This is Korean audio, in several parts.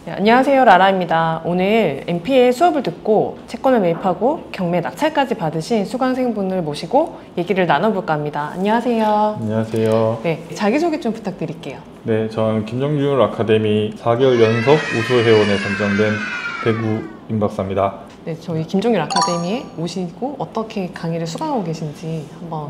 네, 안녕하세요, 라라입니다. 오늘 MPL 수업을 듣고 채권을 매입하고 경매 낙찰까지 받으신 수강생분을 모시고 얘기를 나눠볼까 합니다. 안녕하세요. 안녕하세요. 네, 자기소개 좀 부탁드릴게요. 네, 저는 김정준 아카데미 4개월 연속 우수회원에 선정된 대구 임박사입니다. 네, 저희 김종률 아카데미에 오시고 어떻게 강의를 수강하고 계신지 한번.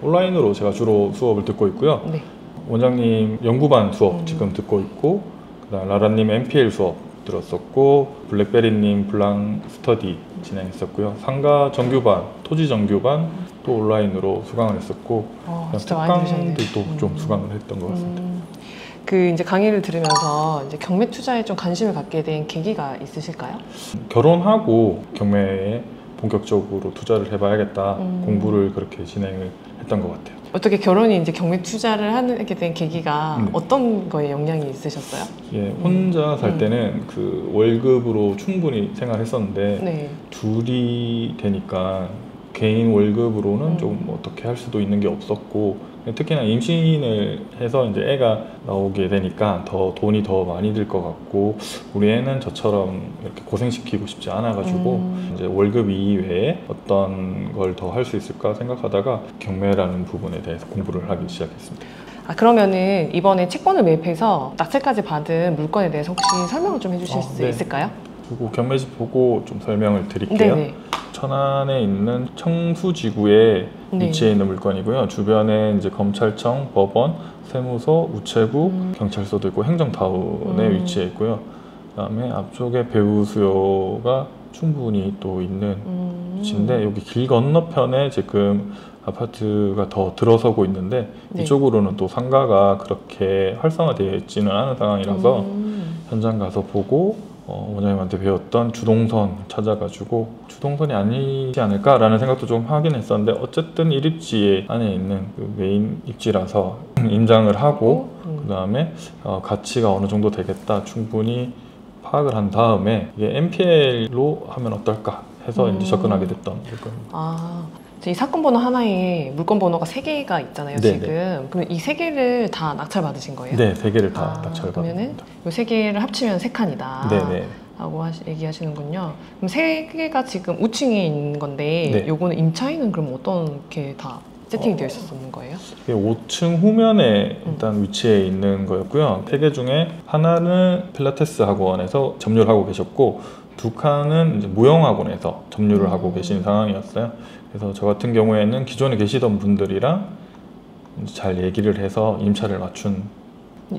온라인으로 제가 주로 수업을 듣고 있고요. 네. 원장님 연구반 수업 지금 듣고 있고, 그다음 라라님 MPL 수업 들었었고, 블랙베리님 블랑 스터디 진행했었고요. 상가 정규반, 토지 정규반 또 온라인으로 수강을 했었고, 진짜 많이 들으셨네요. 특강들도 좀 수강을 했던 것 같습니다. 이제 강의를 들으면서 이제 경매 투자에 좀 관심을 갖게 된 계기가 있으실까요? 결혼하고 경매에 본격적으로 투자를 해봐야겠다, 공부를 그렇게 진행을 했던 것 같아요. 어떻게 결혼이 이제 경매 투자를 하게 된 계기가 어떤 거에 영향이 있으셨어요? 예, 혼자 살 때는 그 월급으로 충분히 생활했었는데, 네. 둘이 되니까 개인 월급으로는 좀 어떻게 할 수도 있는 게 없었고, 특히나 임신을 해서 이제 애가 나오게 되니까 더 돈이 더 많이 들 것 같고, 우리 애는 저처럼 이렇게 고생시키고 싶지 않아가지고 이제 월급 이외에 어떤 걸 더 할 수 있을까 생각하다가 경매라는 부분에 대해서 공부를 하기 시작했습니다. 그러면은 이번에 채권을 매입해서 낙찰까지 받은 물건에 대해서 혹시 설명을 좀 해주실 수 네. 있을까요? 그리고 경매집 보고 좀 설명을 드릴게요. 네네. 천안에 있는 청수지구에 네. 위치해 있는 물건이고요. 주변에 이제 검찰청, 법원, 세무서, 우체국, 경찰서도 있고 행정타운에 위치해 있고요. 그다음에 앞쪽에 배우 수요가 충분히 또 있는 위치인데, 여기 길 건너편에 지금 아파트가 더 들어서고 있는데, 네. 이쪽으로는 또 상가가 그렇게 활성화되어 있지는 않은 상황이라서 현장 가서 보고 원장님한테 배웠던 주동선 찾아가지고 주동선이 아니지 않을까라는 생각도 좀 하긴 했었는데, 어쨌든 1입지 안에 있는 그 메인 입지라서 임장을 하고 그 다음에 가치가 어느 정도 되겠다 충분히 파악을 한 다음에 이게 MPL로 하면 어떨까 해서 이제 접근하게 됐던 물건입니다. 이 사건 번호 하나에 물건 번호가 3개가 있잖아요. 네네. 지금. 그럼 이 3개를 다 낙찰 받으신 거예요? 네, 3개를 다 낙찰 그러면은 받았습니다. 이 3개를 합치면 3칸이다. 네네. 라고 얘기하시는군요. 그럼 3개가 지금 우층에 있는 건데, 네. 요거는 임차인은 그럼 어떻게 다 세팅이 되어 있었는 거예요? 5층 후면에 일단 위치해 있는 거였고요. 3개 중에 하나는 필라테스 학원에서 점유를 하고 계셨고, 2칸은 이제 무용학원에서 점유를 하고 계신 상황이었어요. 그래서 저 같은 경우에는 기존에 계시던 분들이랑 이제 잘 얘기를 해서 임차를 맞춘.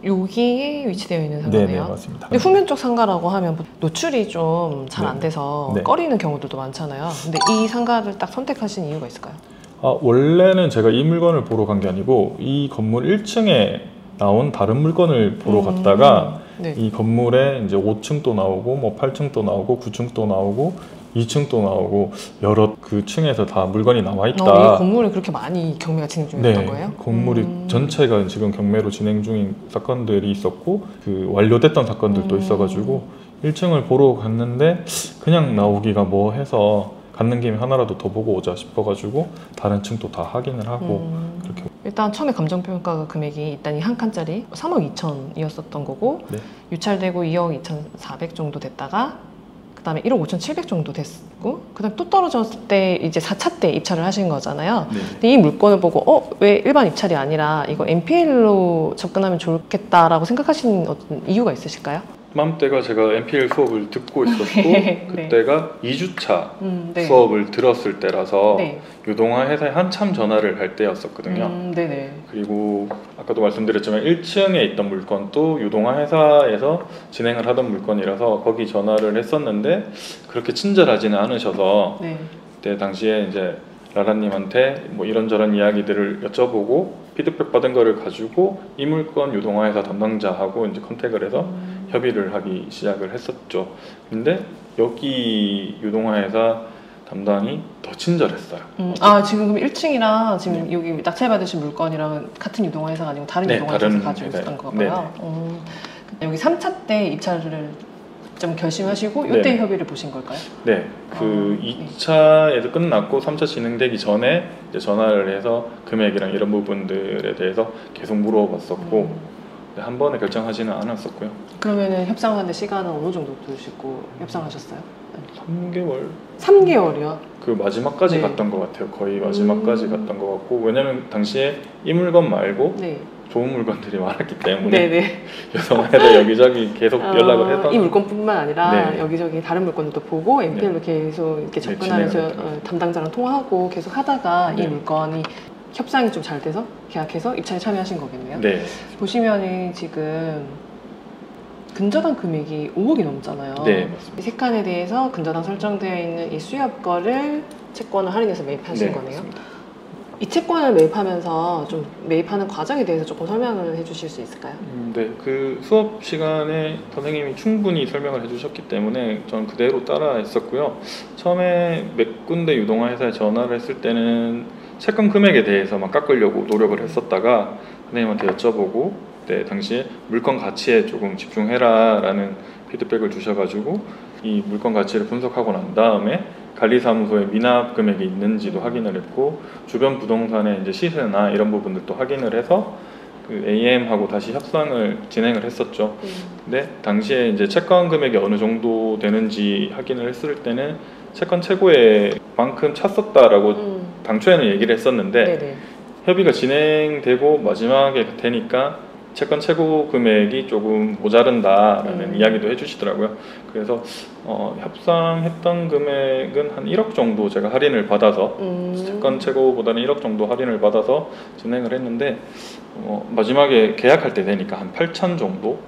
여기에 위치되어 있는 상가네요? 네네, 맞습니다. 근데 후면 쪽 상가라고 하면 노출이 좀 잘 안 돼서 네. 꺼리는 경우들도 많잖아요. 근데 이 상가를 딱 선택하신 이유가 있을까요? 원래는 제가 이 물건을 보러 간 게 아니고, 이 건물 1층에 나온 다른 물건을 보러 갔다가 네. 이 건물에 이제 5층도 나오고 뭐 8층도 나오고 9층도 나오고 2층도 나오고 여러 그 층에서 다 물건이 나와 있다. 이 건물에 그렇게 많이 경매가 진행 중이었던 네, 거예요? 건물이 전체가 지금 경매로 진행 중인 사건들이 있었고, 그 완료됐던 사건들도 있어가지고 1층을 보러 갔는데 그냥 나오기가 뭐 해서 갔는 김에 하나라도 더 보고 오자 싶어가지고 다른 층도 다 확인을 하고 그렇게. 일단 처음에 감정평가 금액이 일단 이 한 칸짜리 3억 2천이었었던 거고, 네. 유찰되고 2억 2,400 정도 됐다가 그 다음에 1억 5,700 정도 됐고, 그 다음에 또 떨어졌을 때 이제 4차 때 입찰을 하신 거잖아요. 네. 근데 이 물건을 보고 왜 일반 입찰이 아니라 이거 MPL로 접근하면 좋겠다라고 생각하신 어떤 이유가 있으실까요? 맘때가 제가 MPL 수업을 듣고 있었고 네. 그때가 2주차 네. 수업을 들었을 때라서 네. 유동화 회사에 한참 전화를 할 때였었거든요. 네네. 그리고 아까도 말씀드렸지만 1층에 있던 물건도 유동화 회사에서 진행을 하던 물건이라서 거기 전화를 했었는데 그렇게 친절하지는 않으셔서 네. 그때 당시에 이제 라라님한테 뭐 이런저런 이야기들을 여쭤보고 피드백 받은 거를 가지고 이 물건 유동화 회사 담당자하고 이제 컨택을 해서 협의를 하기 시작을 했었죠. 근데 여기 유동화 회사 담당이 더 친절했어요. 지금 그럼 1층이랑 지금 여기 낙찰받으신 물건이랑 같은 유동화 회사가 아니고 다른 유동화 회사에서 가지고 있었던 거 봐요. 여기 3차 때 입찰을 좀 결심하시고 이때 협의를 보신 걸까요? 네, 그 2차에도 끝났고 3차 진행되기 전에 이제 전화를 해서 금액이랑 이런 부분들에 대해서 계속 물어봤었고 한 번에 결정하지는 않았었고요. 그러면은 협상하는데 시간은 어느 정도 두시고 협상하셨어요? 3개월? 3개월이요? 그 마지막까지 네. 갔던 것 같아요. 거의 마지막까지 갔던 것 같고, 왜냐면 당시에 이 물건 말고 네. 좋은 물건들이 많았기 때문에 네네. 유동화에서 여기저기 계속 연락을 해서 이 물건뿐만 아니라 네. 여기저기 다른 물건도 보고 MPL로 계속 이렇게 접근하면서 담당자랑 통화하고 계속 하다가 이 물건이 협상이 좀 잘 돼서 계약해서 입찰에 참여하신 거겠네요. 네. 보시면은 지금 근저당 금액이 5억이 넘잖아요. 네, 맞습니다. 이 세 칸에 대해서 근저당 설정되어 있는 이 수협 거를 채권을 할인해서 매입하신 네, 거네요. 맞습니다. 이 채권을 매입하면서 좀 매입하는 과정에 대해서 조금 설명을 해주실 수 있을까요? 네, 그 수업 시간에 선생님이 충분히 설명을 해주셨기 때문에 저는 그대로 따라 했었고요. 처음에 몇 군데 유동화 회사에 전화를 했을 때는 채권 금액에 대해서만 깎으려고 노력을 했었다가 선생님한테 여쭤보고 그때 당시에 물건 가치에 조금 집중해라 라는 피드백을 주셔가지고 이 물건 가치를 분석하고 난 다음에 관리사무소에 미납 금액이 있는지도 확인을 했고 주변 부동산의 이제 시세나 이런 부분들도 확인을 해서 그 AM하고 다시 협상을 진행을 했었죠. 근데 당시에 이제 채권 금액이 어느 정도 되는지 확인을 했을 때는 채권 최고의 만큼 찼었다라고 당초에는 얘기를 했었는데 네네. 협의가 진행되고 마지막에 되니까 채권 최고 금액이 조금 모자른다라는 이야기도 해주시더라고요. 그래서 협상했던 금액은 한 1억 정도 제가 할인을 받아서 채권 최고보다는 1억 정도 할인을 받아서 진행을 했는데 마지막에 계약할 때 되니까 한 8천 정도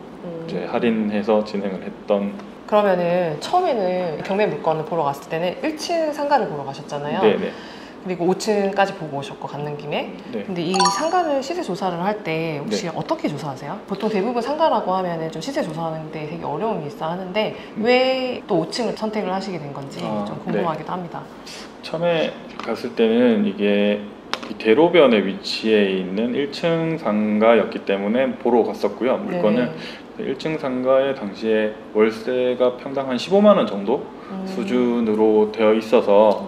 이제 할인해서 진행을 했던. 그러면은 처음에는 경매 물건을 보러 갔을 때는 1층 상가를 보러 가셨잖아요. 네네. 그리고 5층까지 보고 오셨고 갔는 김에. 네. 근데 이 상가를 시세 조사를 할 때 혹시 어떻게 조사하세요? 보통 대부분 상가라고 하면은 좀 시세 조사하는데 되게 어려움이 있어 하는데 왜 또 5층을 선택을 하시게 된 건지 좀 궁금하기도 합니다. 처음에 갔을 때는 이게 대로변에 위치해 있는 1층 상가였기 때문에 보러 갔었고요. 물건을. 1층 상가에 당시에 월세가 평당 한 15만 원 정도 수준으로 되어 있어서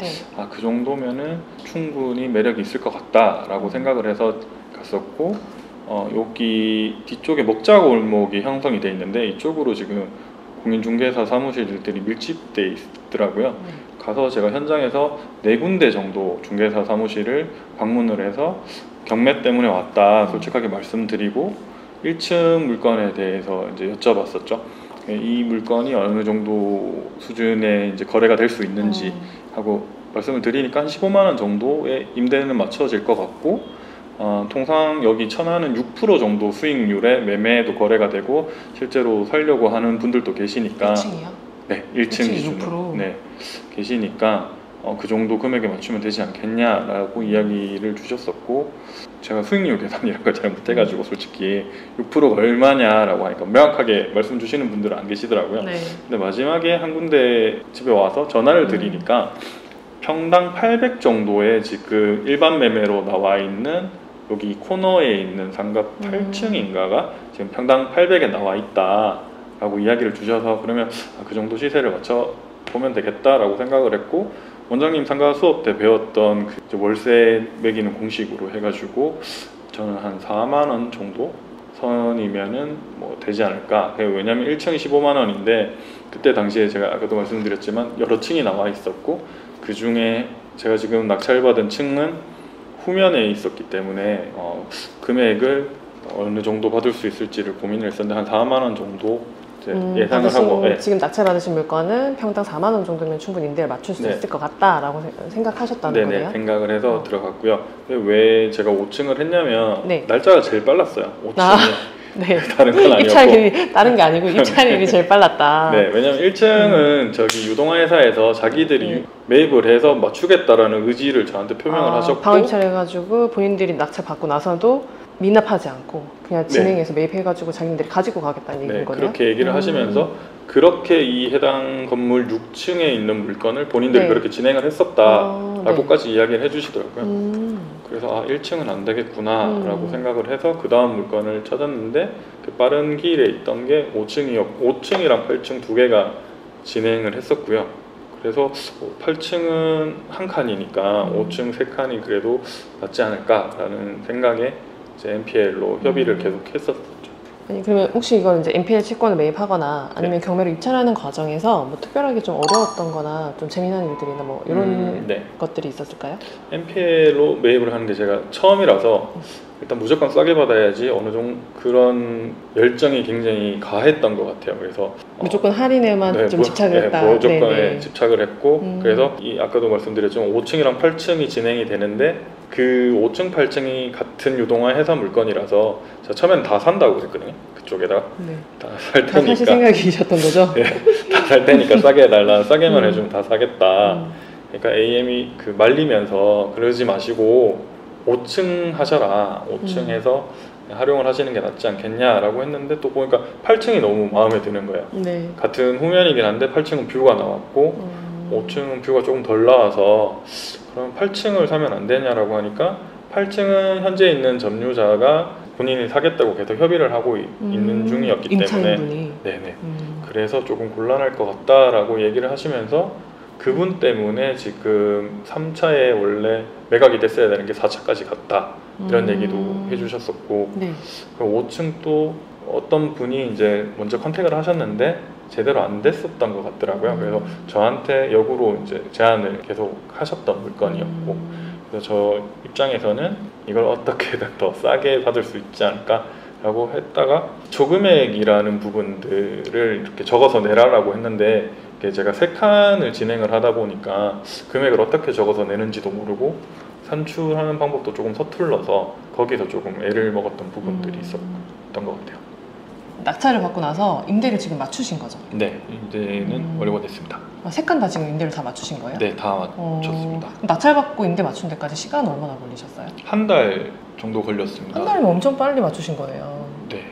그 정도면은 충분히 매력이 있을 것 같다라고 생각을 해서 갔었고 여기 뒤쪽에 먹자골목이 형성이 돼 있는데 이쪽으로 지금 공인중개사 사무실들이 밀집돼 있더라고요. 가서 제가 현장에서 4군데 정도 중개사 사무실을 방문을 해서 경매 때문에 왔다 솔직하게 말씀드리고 1층 물건에 대해서 이제 여쭤봤었죠. 이 물건이 어느 정도 수준의 이제 거래가 될 수 있는지 하고 말씀을 드리니까 한 15만 원 정도의 임대는 맞춰질 것 같고 통상 여기 천안은 6% 정도 수익률에 매매도 거래가 되고 실제로 살려고 하는 분들도 계시니까 1층이요? 네, 1층 기준으로 네, 계시니까 그 정도 금액에 맞추면 되지 않겠냐라고 이야기를 주셨었고 제가 수익률 계산 이런 걸 잘 못해가지고 솔직히 6%가 얼마냐라고 하니까 명확하게 말씀 주시는 분들은 안 계시더라고요. 근데 마지막에 한 군데 집에 와서 전화를 드리니까 평당 800 정도의 지금 일반 매매로 나와 있는 여기 코너에 있는 상가 8층인가가 지금 평당 800에 나와 있다라고 이야기를 주셔서 그러면 그 정도 시세를 맞춰 보면 되겠다라고 생각을 했고 원장님 상가 수업 때 배웠던 그 월세 매기는 공식으로 해가지고 저는 한 4만 원 정도 선이면은 뭐 되지 않을까. 왜냐면 1층이 15만 원인데 그때 당시에 제가 아까도 말씀드렸지만 여러 층이 나와 있었고 그 중에 제가 지금 낙찰받은 층은 후면에 있었기 때문에 금액을 어느 정도 받을 수 있을지를 고민을 했었는데 한 4만 원 정도 예상을 하고 지금 낙찰받으신 물건은 평당 4만 원 정도면 충분히 임대를 맞출 수 있을 것 같다라고 생각하셨다는 거예요? 생각을 해서 들어갔고요. 왜 제가 5층을 했냐면 네. 날짜가 제일 빨랐어요. 5층이 다른 건 아니었고 입찰일이 다른 게 아니고 입찰일이 제일 빨랐다. 네, 왜냐면 1층은 저기 유동화 회사에서 자기들이 매입을 해서 맞추겠다라는 의지를 저한테 표명을 하셨고 방어 입찰해가지고 본인들이 낙찰 받고 나서도 미납하지 않고 그냥 진행해서 매입해가지고 자기들이 가지고 가겠다는 얘기인 거네요? 그렇게 얘기를 하시면서 그렇게 이 해당 건물 6층에 있는 물건을 본인들이 그렇게 진행을 했었다라고까지 이야기를 해주시더라고요. 그래서 1층은 안 되겠구나 라고 생각을 해서 그 다음 물건을 찾았는데 그 빠른 길에 있던 게 5층이랑 8층 두 개가 진행을 했었고요. 그래서 8층은 한 칸이니까 5층 세 칸이 그래도 낫지 않을까라는 생각에 이제 MPL로 협의를 계속 했었죠. 아니, 그러면 혹시 이걸 이제 NPL 채권을 매입하거나 아니면 네. 경매로 입찰하는 과정에서 뭐 특별하게 좀 어려웠던 거나 좀 재미난 일들이나 뭐 이런 네. 것들이 있었을까요? NPL로 매입을 하는 게 제가 처음이라서 일단 무조건 싸게 받아야지 어느 정도 그런 열정이 굉장히 가했던 것 같아요. 그래서 무조건 할인에만 좀 집착을 했다. 무조건에 집착을 했고 그래서 아까도 말씀드렸지만 5층이랑 8층이 진행이 되는데 그 5층, 8층이 같은 유동화해서 물건이라서 제가 처음엔 다 산다고 그랬거든요. 그쪽에다 네. 다 살 다 테니까 사실 생각이셨던 거죠? 네, 다 살 테니까 싸게 해달라. 싸게만 해주면 다 사겠다. 그러니까 AM이 그 말리면서 그러지 마시고 5층 하셔라. 5층 해서 활용을 하시는 게 낫지 않겠냐라고 했는데 또 보니까 8층이 너무 마음에 드는 거예요. 네. 같은 후면이긴 한데 8층은 뷰가 나왔고 5층은 뷰가 조금 덜 나와서 그럼 8층을 사면 안 되냐라고 하니까 8층은 현재 있는 점유자가 본인이 사겠다고 계속 협의를 하고 있는 중이었기 때문에 임차인분이. 네네. 그래서 조금 곤란할 것 같다라고 얘기를 하시면서 그분 때문에 지금 3차에 원래 매각이 됐어야 되는 게 4차까지 갔다 이런 얘기도 해주셨었고 네. 5층도 어떤 분이 이제 먼저 컨택을 하셨는데 제대로 안 됐었던 것 같더라고요. 그래서 저한테 역으로 이제 제안을 계속 하셨던 물건이었고 그래서 저 입장에서는 이걸 어떻게든 더 싸게 받을 수 있지 않을까 라고 했다가 초금액이라는 부분들을 이렇게 적어서 내라라고 했는데 제가 3칸을 진행을 하다 보니까 금액을 어떻게 적어서 내는지도 모르고 산출하는 방법도 조금 서툴러서 거기서 조금 애를 먹었던 부분들이 있었던 것 같아요. 낙찰을 받고 나서 임대를 지금 맞추신 거죠? 네, 임대는 완료됐습니다. 3칸 다 지금 임대를 다 맞추신 거예요? 네, 다 맞췄습니다. 낙찰 받고 임대 맞춘 데까지 시간 얼마나 걸리셨어요? 한 달 정도 걸렸습니다. 한 달이면 엄청 빨리 맞추신 거네요. 네.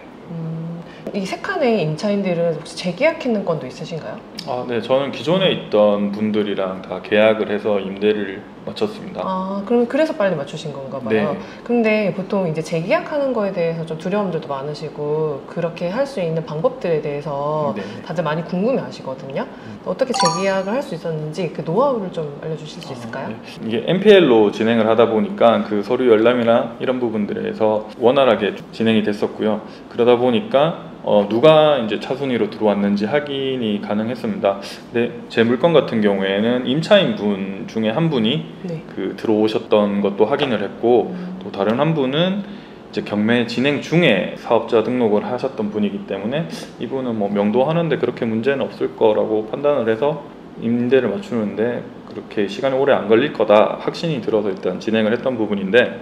이 3칸의 임차인들은 혹시 재계약했는 건도 있으신가요? 아, 네, 저는 기존에 있던 분들이랑 다 계약을 해서 임대를 마쳤습니다. 아, 그럼 그래서 빨리 맞추신 건가 봐요. 네. 근데 보통 이제 재계약하는 거에 대해서 좀 두려움들도 많으시고 그렇게 할 수 있는 방법들에 대해서 네. 다들 많이 궁금해 하시거든요. 어떻게 재계약을 할 수 있었는지 그 노하우를 좀 알려주실 수 있을까요? 네. 이게 NPL로 진행을 하다 보니까 그 서류 열람이나 이런 부분들에서 원활하게 진행이 됐었고요. 그러다 보니까 누가 이제 차순위로 들어왔는지 확인이 가능했습니다. 근데 제 물건 같은 경우에는 임차인 분 중에 한 분이 네. 그 들어오셨던 것도 확인을 했고 또 다른 한 분은 이제 경매 진행 중에 사업자 등록을 하셨던 분이기 때문에 이분은 뭐 명도하는데 그렇게 문제는 없을 거라고 판단을 해서 임대를 맞추는데 그렇게 시간이 오래 안 걸릴 거다 확신이 들어서 일단 진행을 했던 부분인데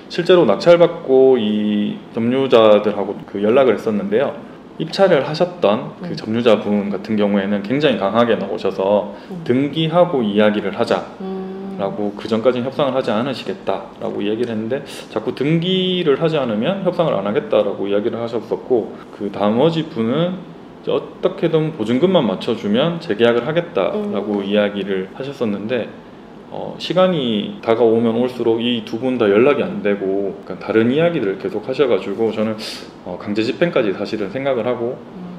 실제로 낙찰받고 이 점유자들하고 그 연락을 했었는데요. 입찰을 하셨던 그 점유자분 같은 경우에는 굉장히 강하게 나오셔서 등기하고 이야기를 하자라고 그 전까지는 협상을 하지 않으시겠다라고 얘기를 했는데 자꾸 등기를 하지 않으면 협상을 안 하겠다라고 이야기를 하셨었고 그 나머지 분은 어떻게든 보증금만 맞춰주면 재계약을 하겠다라고 이야기를 하셨었는데 시간이 다가오면 올수록 이 두 분 다 연락이 안 되고 다른 이야기들을 계속 하셔가지고 저는 강제 집행까지 사실은 생각을 하고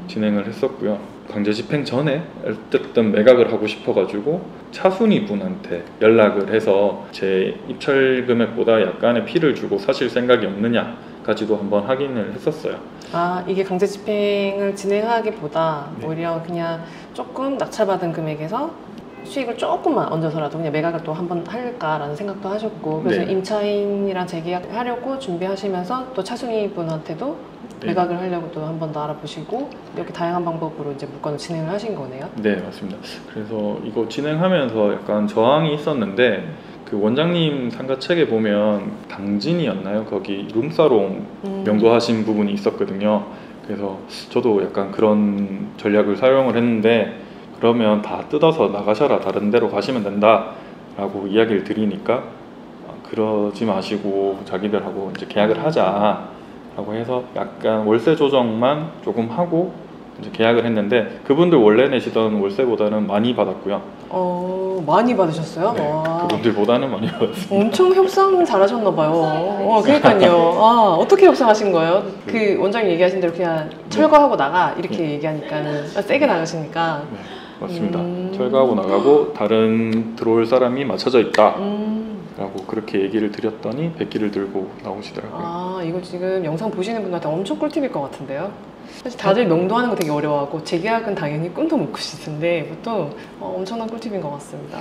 진행을 했었고요. 강제 집행 전에 어쨌든 매각을 하고 싶어가지고 차순위 분한테 연락을 해서 제 입찰 금액보다 약간의 피를 주고 사실 생각이 없느냐까지도 한번 확인을 했었어요. 아, 이게 강제 집행을 진행하기보다 네. 오히려 그냥 조금 낙찰받은 금액에서 수익을 조금만 얹어서라도 그냥 매각을 또 한번 할까라는 생각도 하셨고 그래서 네. 임차인이랑 재계약하려고 준비하시면서 또 차순위 분한테도 네. 매각을 하려고 또 한 번 더 알아보시고 이렇게 다양한 방법으로 이제 물건을 진행을 하신 거네요. 네, 맞습니다. 그래서 이거 진행하면서 약간 저항이 있었는데 그 원장님 상가책에 보면 당진이었나요? 거기 룸사롱 명도하신 부분이 있었거든요. 그래서 저도 약간 그런 전략을 사용을 했는데 그러면 다 뜯어서 나가셔라 다른 데로 가시면 된다 라고 이야기를 드리니까 그러지 마시고 자기들하고 이제 계약을 하자 라고 해서 약간 월세 조정만 조금 하고 이제 계약을 했는데 그분들 원래 내시던 월세보다는 많이 받았고요. 많이 받으셨어요? 네, 와. 그분들보다는 많이 받았습니다. 엄청 협상 잘하셨나봐요. 그러니까요. 아, 어떻게 협상하신 거예요? 그 원장님 얘기하신 대로 그냥 철거하고 나가 이렇게 얘기하니까는 세게 나가시니까. 네, 맞습니다. 철거하고 나가고 다른 들어올 사람이 맞춰져 있다. 라고 그렇게 얘기를 드렸더니 백기를 들고 나오시더라고요. 아, 이거 지금 영상 보시는 분한테 엄청 꿀팁일 것 같은데요? 사실 다들 명도하는 거 되게 어려워하고 재계약은 당연히 꿈도 못 꾸실 텐데 이것도 엄청난 꿀팁인 것 같습니다.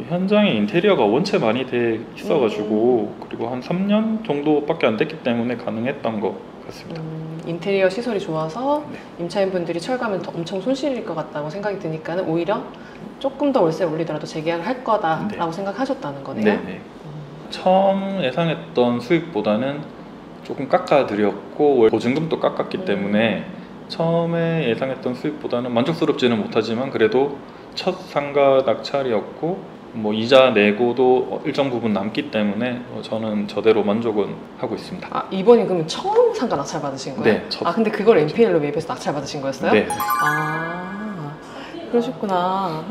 현장에 인테리어가 원체 많이 돼 있어가지고 그리고 한 3년 정도밖에 안 됐기 때문에 가능했던 것 같습니다. 인테리어 시설이 좋아서 네. 임차인분들이 철거하면 엄청 손실일 것 같다고 생각이 드니까 오히려 조금 더 월세 올리더라도 재계약을 할 거다라고 네. 생각하셨다는 거네요. 네네. 처음 예상했던 수익보다는 조금 깎아드렸고 보증금도 깎았기 때문에 처음에 예상했던 수익보다는 만족스럽지는 못하지만 그래도 첫 상가 낙찰이었고 뭐 이자 내고도 일정 부분 남기 때문에 저는 저대로 만족은 하고 있습니다. 아, 이번이 그러면 처음 상가 낙찰 받으신 거예요? 네. 아, 근데 그걸 NPL로 매입해서 낙찰 받으신 거였어요? 네. 아, 그러셨구나.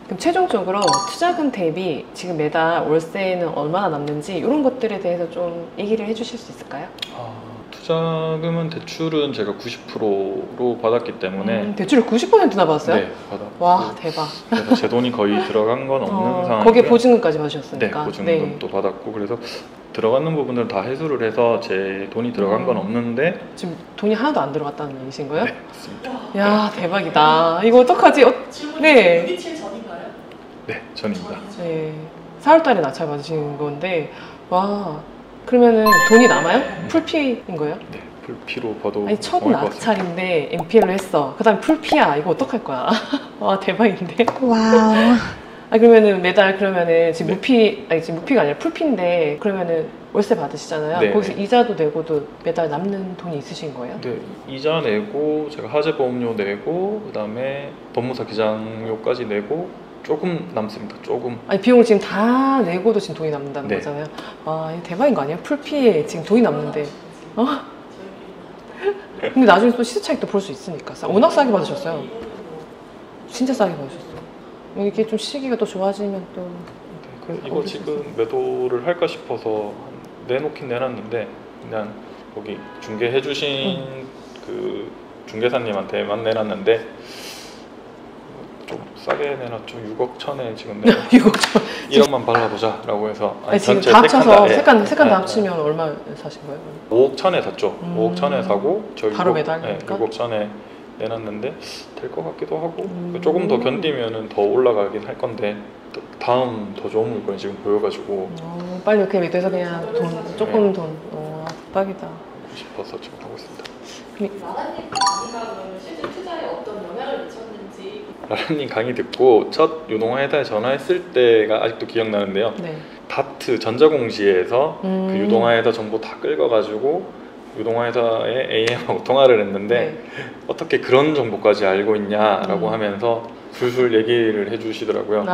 그럼 최종적으로 투자금 대비 지금 매달 월세는 얼마나 남는지 이런 것들에 대해서 좀 얘기를 해주실 수 있을까요? 투자금은 대출은 제가 90%로 받았기 때문에 대출을 90%나 받았어요? 네, 받았고 와, 대박. 그래서 제 돈이 거의 들어간 건 없는 상황이고요. 거기에 보증금까지 받으셨으니까. 네, 보증금도 받았고 그래서 들어가는 부분들은 다 해소를 해서 제 돈이 들어간 건 없는데 지금 돈이 하나도 안 들어갔다는 얘기신 거예요? 네, 맞습니다. 야, 대박이다. 이거 어떡하지? 네. 미칠 전인가요? 네, 전입니다. 네. 4월달에 낙찰 받으신 건데, 와, 그러면은 돈이 남아요? 풀피인 거예요? 네, 풀피로 봐도 아니, 첫 정말 것 같습니다. 낙찰인데 NPL로 했어. 그 다음에 풀피야. 이거 어떡할 거야? 와, 대박인데? 와우. 아, 그러면은 매달 그러면은 지금 네. 무피, 아니, 지금 무피가 아니라 풀피인데, 그러면은 월세 받으시잖아요. 네. 거기서 이자도 내고도 매달 남는 돈이 있으신 거예요? 네, 이자 내고 제가 화재보험료 내고 그다음에 법무사 기장료까지 내고 조금 남습니다. 조금. 아니, 비용을 지금 다 내고도 지금 돈이 남는다는 네. 거잖아요. 와, 이거 대박인 거 아니에요? 풀피에 지금 돈이 남는데. 어? 근데 나중에 또 시세 차익도 볼 수 있으니까. 워낙 싸게 받으셨어요. 진짜 싸게 받으셨어요. 이게 좀 시기가 또 좋아지면 또. 그래서 이거 지금 매도를 할까 싶어서 내놓긴 내놨는데 그냥 거기 중개해주신 그 중개사님한테만 내놨는데 좀 싸게 내놨죠. 6억 천에 지금 내가 6억 천. 1억만 발라보자 라고 해서 아니, 지금 전체 다 합쳐서 색깔 색깔 다 합치면 얼마 사신 거예요? 5억 천에 샀죠. 5억 천에 사고 저 바로 6억, 매달리니까? 6억 천에 내놨는데 될 것 같기도 하고 조금 더 견디면은 더 올라가긴 할 건데 다음 더 좋은 물건이 지금 보여가지고 빨리 이렇게 매도해서 그냥 돈 조금 돈. 대박이다. 싶어서 지금 하고 있습니다. 라라님 강의가 그러면 실제 투자에 어떤 영향을 미쳤는지. 라라님 강의 듣고 첫 유동화회사에 전화했을 때가 아직도 기억나는데요. 네. 다트 전자공시에서 그 유동화회사 정보 다 긁어가지고 유동화회사의 AM하고 통화를 했는데 네. 어떻게 그런 정보까지 알고 있냐라고 하면서 술술 얘기를 해주시더라고요.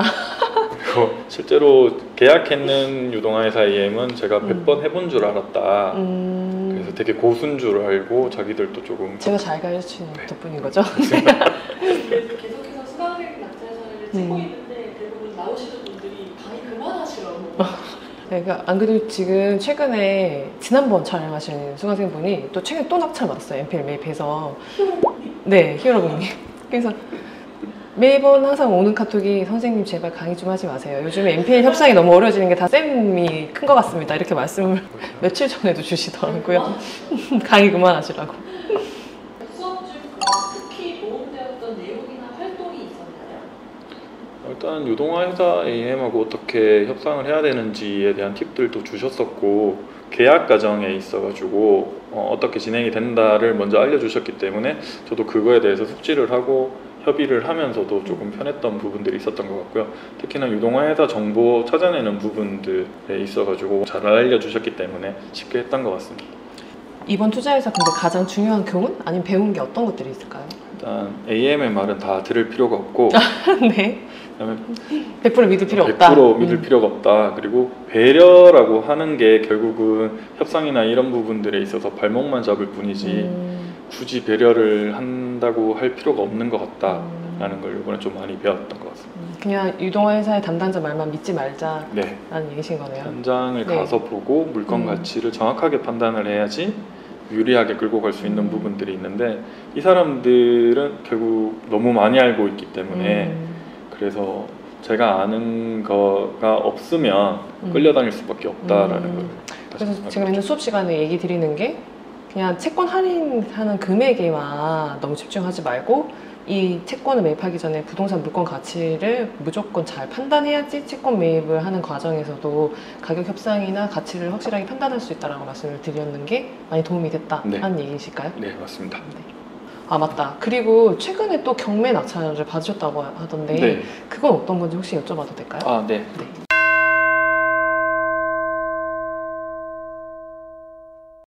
그리고 실제로 계약했는 유동화회사 AM은 제가 몇 번 해본 줄 알았다. 그래서 되게 고수인 줄 알고 자기들도 조금 제가 잘 가르치는 덕분인 거죠? 계속해서 수강생 낙찰사를 찍고 있는데 대부분 나오시는 분들이 강의 그만하시라고. 네, 그러니까 안 그래도 지금 최근에 지난번 촬영하신 수강생분이 또 최근에 또 낙찰 받았어요. NPL 매입해서. 네, 히어로공님. 그래서 매번 항상 오는 카톡이 선생님 제발 강의 좀 하지 마세요. 요즘에 NPL 협상이 너무 어려워지는 게 다 쌤이 큰 것 같습니다. 이렇게 말씀을 며칠 전에도 주시더라고요. 강의 그만하시라고. 수업 중 특히 도움되었던 내용이나 활동이 있었나요? 일단 유동화회사 AM하고 어떻게 협상을 해야 되는지에 대한 팁들도 주셨었고 계약 과정에 있어가지고 어떻게 진행이 된다를 먼저 알려주셨기 때문에 저도 그거에 대해서 숙지를 하고 협의를 하면서도 조금 편했던 부분들이 있었던 것 같고요. 특히나 유동화회사 정보 찾아내는 부분들에 있어가지고 잘 알려주셨기 때문에 쉽게 했던 것 같습니다. 이번 투자에서 근데 가장 중요한 교훈? 아니면 배운 게 어떤 것들이 있을까요? 일단 AM의 말은 다 들을 필요가 없고 네. 그다음에 100% 믿을 필요 없다. 100% 믿을 필요가 없다. 그리고 배려라고 하는 게 결국은 협상이나 이런 부분들에 있어서 발목만 잡을 뿐이지 굳이 배려를 한다고 할 필요가 없는 것 같다라는 걸 이번에 좀 많이 배웠던 것 같습니다. 그냥 유동화회사의 담당자 말만 믿지 말자라는 네. 얘기신 거네요. 현장을 네. 가서 보고 물건 가치를 정확하게 판단을 해야지 유리하게 끌고 갈 수 있는 부분들이 있는데 이 사람들은 결국 너무 많이 알고 있기 때문에 그래서 제가 아는 거가 없으면 끌려다닐 수밖에 없다라는 걸. 그래서 지금 있는 수업 시간에 얘기 드리는 게 그냥 채권 할인하는 금액에만 너무 집중하지 말고 이 채권을 매입하기 전에 부동산 물건 가치를 무조건 잘 판단해야지 채권 매입을 하는 과정에서도 가격 협상이나 가치를 확실하게 판단할 수 있다라고 말씀을 드렸는 게 많이 도움이 됐다는 얘기이실까요? 네, 맞습니다. 네. 아 맞다. 그리고 최근에 또 경매 낙찰을 받으셨다고 하던데 그건 어떤 건지 혹시 여쭤봐도 될까요? 네.